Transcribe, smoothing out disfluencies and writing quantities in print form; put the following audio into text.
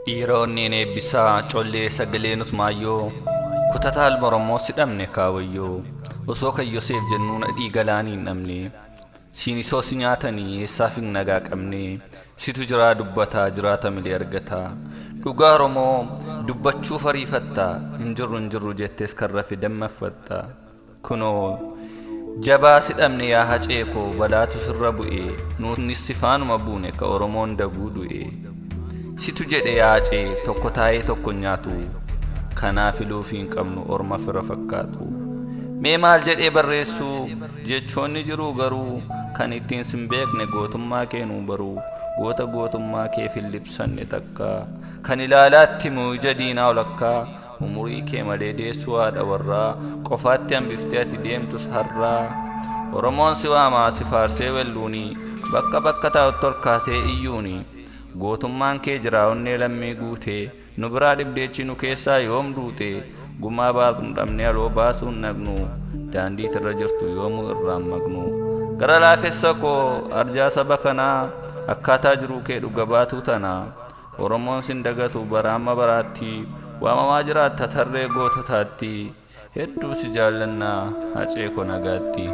Dhiironni eebbisaa collee sagaleenus maayyoo kutataa Oromoo sidhamne kaawwayyoo osoo kan Yoseef jennuun adii galaanii hin dhabne siinisoo si nyaatanii eessaaf hin nagaa qabne situ jiraa dubbataa jiraata milee argataa dhugaa Oromoo dubbachuuf ariifattaa hin jirru jettees kan rafe dammaffattaa kunoo jabaa sidhamne yaa haceekoo balaatu sirra bu'ee nuunis sifaanuma buune ka Oromoon daguu du'ee situ jedhe yaacee tokko taa'ee tokko nyaatu kanaaf iluufi hin qabnu orma fira fakkaatu mee maal jedhee barreessu jechoonni jiru garuu kan ittiin sin beekne gootummaa keenuu baruu goota gootummaa kee fillibsanne takka kan ilaalaatti muija diinaa olakkaa umurii kee malee deessuu haadha warraa qofaatti hambiftee ati deemtus harraa Oromoon si waamaa si faarsee welluuni bakka taa'utti torkaasee iyyuuni gootummaan kee jira onnee lammii guutee nu biraa dhibdeechi nu keessaa yoom duute gumaa baasuun dhabnee aloo baasuun nagnu daandii irra jirtu yoomuu irraan magnu gara laafessa koo arjaa saba kanaa akkaataa jiruu kee dhuga baatuu tanaa Oromoon sin dagatu baraamma baraatti waamamaa jiraatta tarree goototaatti hedduu si jaallannaa haceeko nagaatti.